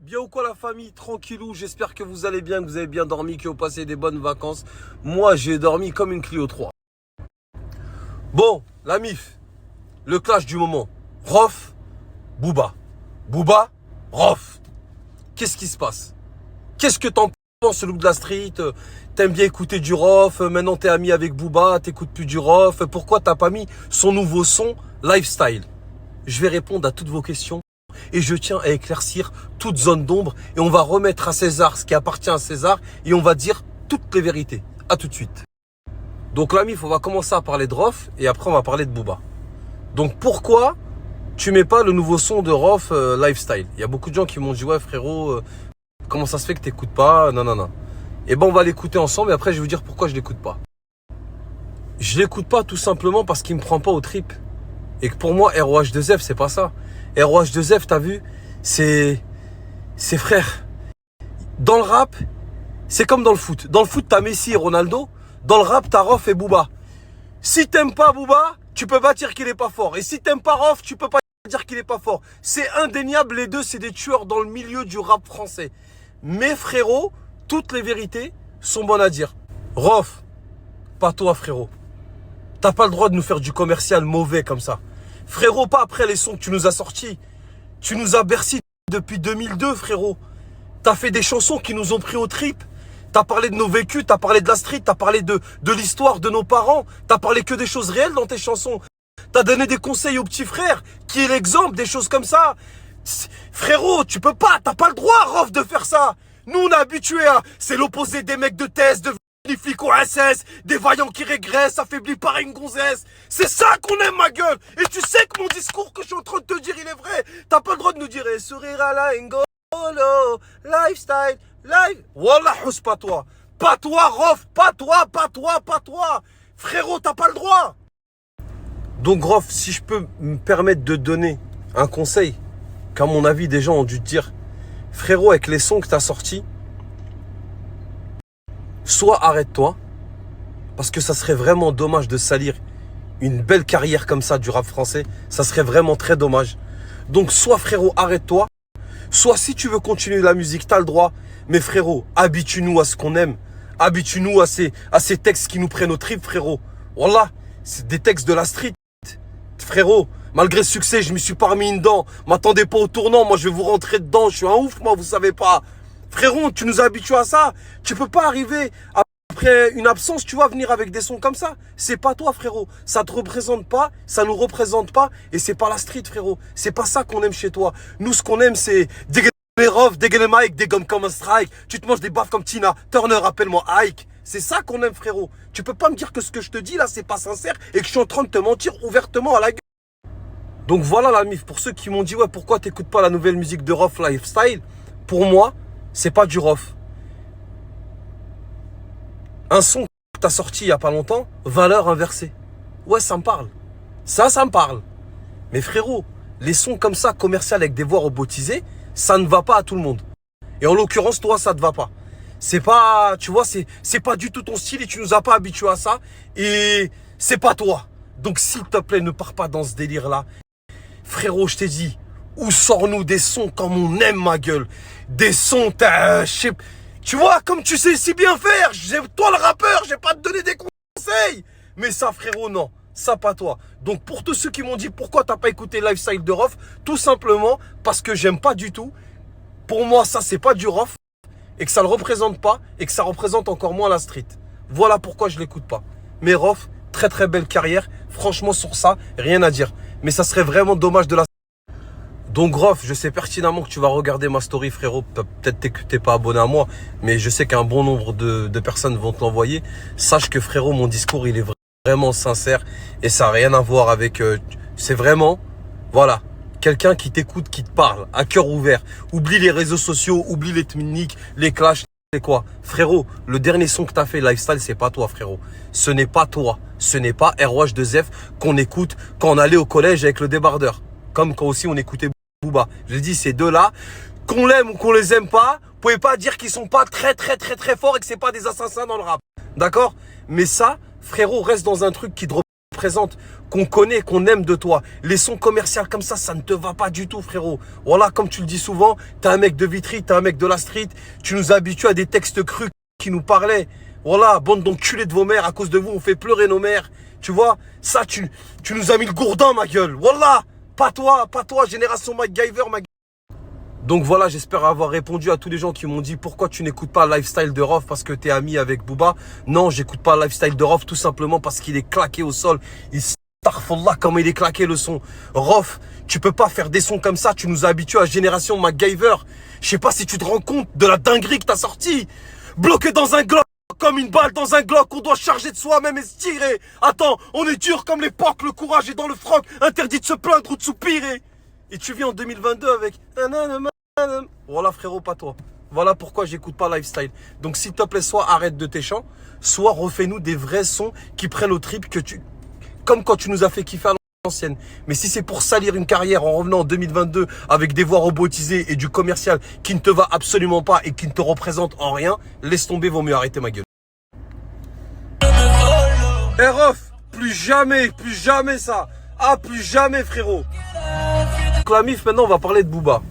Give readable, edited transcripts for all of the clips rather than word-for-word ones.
Bien ou quoi la famille? Tranquillou, j'espère que vous allez bien, que vous avez bien dormi, que vous passez des bonnes vacances. Moi, j'ai dormi comme une Clio 3. Bon, la MIF, le clash du moment. Rof, Booba. Booba, Rof. Qu'est-ce qui se passe? Qu'est-ce que t'en penses, loup de la street? T'aimes bien écouter du Rof, maintenant t'es ami avec Booba, t'écoutes plus du Rof. Pourquoi t'as pas mis son nouveau son, Lifestyle? Je vais répondre à toutes vos questions. Et je tiens à éclaircir toute zone d'ombre. Et on va remettre à César ce qui appartient à César. Et on va dire toutes les vérités. A tout de suite. Donc la MIF, on va commencer à parler de Rof. Et après on va parler de Booba. Donc pourquoi tu mets pas le nouveau son de Rof Lifestyle? Il y a beaucoup de gens qui m'ont dit ouais frérot, comment ça se fait que t'écoutes pas? Non. Et ben on va l'écouter ensemble. Et après je vais vous dire pourquoi je l'écoute pas. Je l'écoute pas tout simplement parce qu'il me prend pas au trip. Et que pour moi ROH2F c'est pas ça. ROH2F, t'as vu, c'est frère. Dans le rap, c'est comme dans le foot. Dans le foot, t'as Messi et Ronaldo. Dans le rap, t'as Rof et Booba. Si t'aimes pas Booba, tu peux pas dire qu'il est pas fort. Et si t'aimes pas Rof, tu peux pas dire qu'il est pas fort. C'est indéniable, les deux, c'est des tueurs dans le milieu du rap français. Mais frérot, toutes les vérités sont bonnes à dire. Rof, pas toi frérot. T'as pas le droit de nous faire du commercial mauvais comme ça. Frérot, pas après les sons que tu nous as sortis. Tu nous as bercé depuis 2002, frérot. T'as fait des chansons qui nous ont pris au trip. T'as parlé de nos vécus, t'as parlé de la street, t'as parlé de l'histoire de nos parents. T'as parlé que des choses réelles dans tes chansons. T'as donné des conseils aux petits frères, qui est l'exemple, des choses comme ça. Frérot, tu peux pas, t'as pas le droit, Rof, de faire ça. Nous, on est habitués à... C'est l'opposé des mecs de thèse, de... Des flics au SS, des vaillants qui régressent, affaiblis par une gonzesse. C'est ça qu'on aime, ma gueule. Et tu sais que mon discours que je suis en train de te dire, il est vrai. T'as pas le droit de nous dire, sourire à la Ngolo, lifestyle, life. Wallah, housse, pas toi. Pas toi, Rof, pas toi. Frérot, t'as pas le droit. Donc, Rof, si je peux me permettre de donner un conseil, qu'à mon avis, des gens ont dû te dire, frérot, avec les sons que t'as sortis, soit arrête-toi, parce que ça serait vraiment dommage de salir une belle carrière comme ça du rap français. Ça serait vraiment très dommage. Donc soit frérot, arrête-toi, soit si tu veux continuer la musique, t'as le droit. Mais frérot, habitue-nous à ce qu'on aime. Habitue-nous à ces textes qui nous prennent au trip, frérot. Wallah, c'est des textes de la street. Frérot, malgré ce succès, je me suis pas remis une dent. M'attendez pas au tournant, moi je vais vous rentrer dedans. Je suis un ouf, moi, vous savez pas. Frérot, tu nous as habitués à ça. Tu peux pas arriver après une absence, tu vas venir avec des sons comme ça. C'est pas toi, frérot. Ça te représente pas, ça nous représente pas. Et c'est pas la street, frérot. C'est pas ça qu'on aime chez toi. Nous, ce qu'on aime, c'est dégainer les Rof, dégainer les Mike, des gommes comme un strike. Tu te manges des baffes comme Tina Turner, appelle-moi Ike. C'est ça qu'on aime, frérot. Tu peux pas me dire que ce que je te dis là, c'est pas sincère et que je suis en train de te mentir ouvertement à la gueule. Donc voilà la MIF. Pour ceux qui m'ont dit, ouais, pourquoi t'écoutes pas la nouvelle musique de Rof Lifestyle? Pour moi, c'est pas du Rof. Un son que t'as sorti il y a pas longtemps, valeur inversée. Ouais, ça me parle. Ça me parle. Mais frérot, les sons comme ça, commerciaux avec des voix robotisées, ça ne va pas à tout le monde. Et en l'occurrence, toi, ça te va pas. C'est pas, tu vois, c'est pas du tout ton style et tu nous as pas habitués à ça. Et c'est pas toi. Donc s'il te plaît, ne pars pas dans ce délire-là. Frérot, je t'ai dit, où sors-nous des sons comme on aime, ma gueule. Des sons, tu vois, comme tu sais si bien faire. Toi, le rappeur, j'ai pas te donner des conseils. Mais ça, frérot, non. Ça, pas toi. Donc, pour tous ceux qui m'ont dit pourquoi t'as pas écouté Lifestyle de Rof, tout simplement parce que j'aime pas du tout. Pour moi, ça, c'est pas du Rof. Et que ça le représente pas. Et que ça représente encore moins la street. Voilà pourquoi je l'écoute pas. Mais Rof, très très belle carrière. Franchement, sur ça, rien à dire. Mais ça serait vraiment dommage de la... Donc Rof, je sais pertinemment que tu vas regarder ma story, frérot. Peut-être que t'es pas abonné à moi, mais je sais qu'un bon nombre de personnes vont te l'envoyer. Sache que frérot, mon discours, il est vraiment sincère et ça n'a rien à voir avec... c'est vraiment, voilà, quelqu'un qui t'écoute, qui te parle, à cœur ouvert. Oublie les réseaux sociaux, oublie les techniques, les clashs, c'est quoi. Frérot, le dernier son que t'as fait, Lifestyle, c'est pas toi, frérot. Ce n'est pas toi. Ce n'est pas ROH2F qu'on écoute quand on allait au collège avec le débardeur. Comme quand aussi on écoutait Booba. Je dis ces deux-là, qu'on l'aime ou qu'on les aime pas, vous pouvez pas dire qu'ils sont pas très forts et que c'est pas des assassins dans le rap. D'accord? Mais ça, frérot, reste dans un truc qui te représente, qu'on connaît, qu'on aime de toi. Les sons commerciaux comme ça ne te va pas du tout, frérot. Voilà, comme tu le dis souvent, t'es un mec de Vitry, t'es un mec de la street. Tu nous habitues à des textes crus qui nous parlaient. Voilà, bande d'enculés de vos mères, à cause de vous, on fait pleurer nos mères. Tu vois, ça, tu nous as mis le gourdin, ma gueule. Voilà, pas toi, génération MacGyver, ma gueule. Donc voilà, j'espère avoir répondu à tous les gens qui m'ont dit pourquoi tu n'écoutes pas Lifestyle de Rof parce que t'es ami avec Booba. Non, j'écoute pas Lifestyle de Rof tout simplement parce qu'il est claqué au sol. Astaghfirullah, comment il est claqué le son. Rof, tu peux pas faire des sons comme ça, tu nous as habitués à génération MacGyver. Je sais pas si tu te rends compte de la dinguerie que t'as sorti. Bloqué dans un Glock, comme une balle dans un Glock, on doit charger de soi-même et se tirer. Attends, on est dur comme l'époque, le courage est dans le froc, interdit de se plaindre ou de soupirer. Et tu viens en 2022 avec... Voilà frérot, pas toi. Voilà pourquoi j'écoute pas Lifestyle. Donc s'il te plaît, soit arrête de tes chants, soit refais-nous des vrais sons qui prennent au trip comme quand tu nous as fait kiffer à l'ancienne. Mais si c'est pour salir une carrière en revenant en 2022 avec des voix robotisées et du commercial qui ne te va absolument pas et qui ne te représente en rien, laisse tomber, vaut mieux arrêter ma gueule. Eh Rof, plus jamais ça. Ah, plus jamais frérot. Donc la mif, maintenant on va parler de Booba.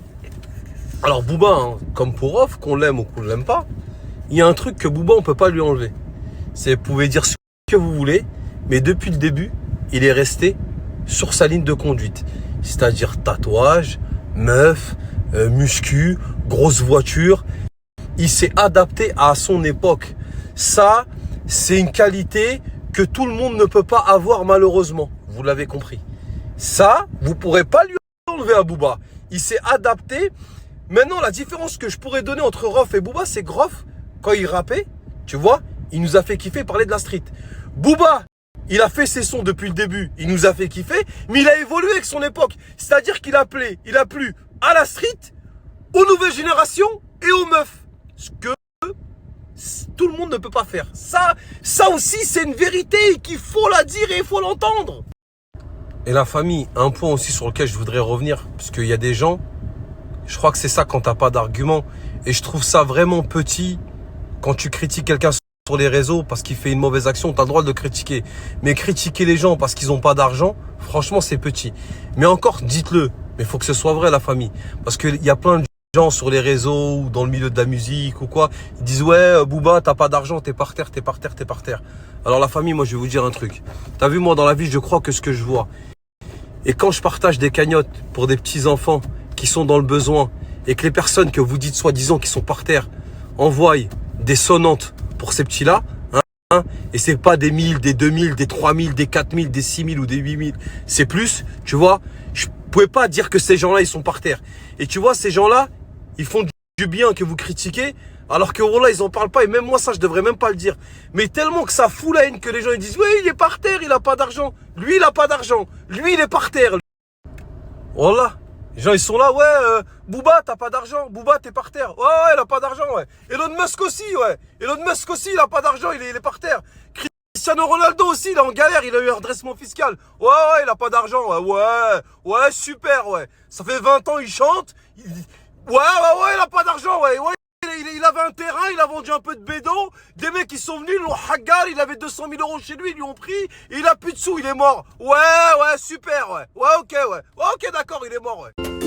Alors Booba, hein, comme pour Rof, qu'on l'aime ou qu'on ne l'aime pas, il y a un truc que Booba on peut pas lui enlever. C'est, vous pouvez dire ce que vous voulez, mais depuis le début, il est resté sur sa ligne de conduite. C'est-à-dire tatouage, meuf, muscu, grosse voiture. Il s'est adapté à son époque. Ça, c'est une qualité que tout le monde ne peut pas avoir malheureusement. Vous l'avez compris. Ça, vous pourrez pas lui enlever à Booba. Il s'est adapté. Maintenant, la différence que je pourrais donner entre Rof et Booba, c'est que Rof, quand il rappait, tu vois, il nous a fait kiffer parler de la street. Booba, il a fait ses sons depuis le début, il nous a fait kiffer, mais il a évolué avec son époque. C'est-à-dire qu'il a plu à la street, aux nouvelles générations et aux meufs. Ce que tout le monde ne peut pas faire. Ça aussi, c'est une vérité qu'il faut la dire et il faut l'entendre. Et la famille, un point aussi sur lequel je voudrais revenir, parce qu'il y a des gens, je crois que c'est ça quand t'as pas d'argument. Et je trouve ça vraiment petit quand tu critiques quelqu'un sur les réseaux parce qu'il fait une mauvaise action, t'as le droit de le critiquer. Mais critiquer les gens parce qu'ils n'ont pas d'argent, franchement, c'est petit. Mais encore, dites-le. Mais il faut que ce soit vrai, la famille. Parce qu'il y a plein de gens sur les réseaux ou dans le milieu de la musique ou quoi. Ils disent, ouais, Booba, t'as pas d'argent, t'es par terre. Alors la famille, moi, je vais vous dire un truc. T'as vu, moi, dans la vie, je crois que ce que je vois. Et quand je partage des cagnottes pour des petits enfants qui sont dans le besoin et que les personnes que vous dites soi-disant qui sont par terre envoient des sonnantes pour ces petits-là, hein, et c'est pas des 1000, des 2000, des 3000, des 4000, des 6000 ou des 8000, c'est plus, tu vois, je pouvais pas dire que ces gens-là, ils sont par terre. Et tu vois, ces gens-là, ils font du bien que vous critiquez, alors que voilà, ils en parlent pas, et même moi, ça, je devrais même pas le dire. Mais tellement que ça fout la haine que les gens, ils disent, ouais, il est par terre, il a pas d'argent. Lui, il a pas d'argent. Lui, il est par terre. Voilà. Les gens, ils sont là, ouais, Booba, t'as pas d'argent. Booba, t'es par terre. Ouais, il a pas d'argent, ouais. Elon Musk aussi, ouais. Elon Musk aussi, il a pas d'argent, il est par terre. Cristiano Ronaldo aussi, il est en galère, il a eu un redressement fiscal. Ouais, il a pas d'argent, ouais, super, ouais. Ça fait 20 ans, il chante. Ouais, il a pas d'argent, ouais. Il avait un terrain, il a vendu un peu de bédo. Des mecs qui sont venus, ils l'ont hagar, il avait 200 000 euros chez lui, ils lui ont pris. Et il a plus de sous, il est mort. Ouais, super, ouais. Ouais, ok, d'accord, il est mort, ouais.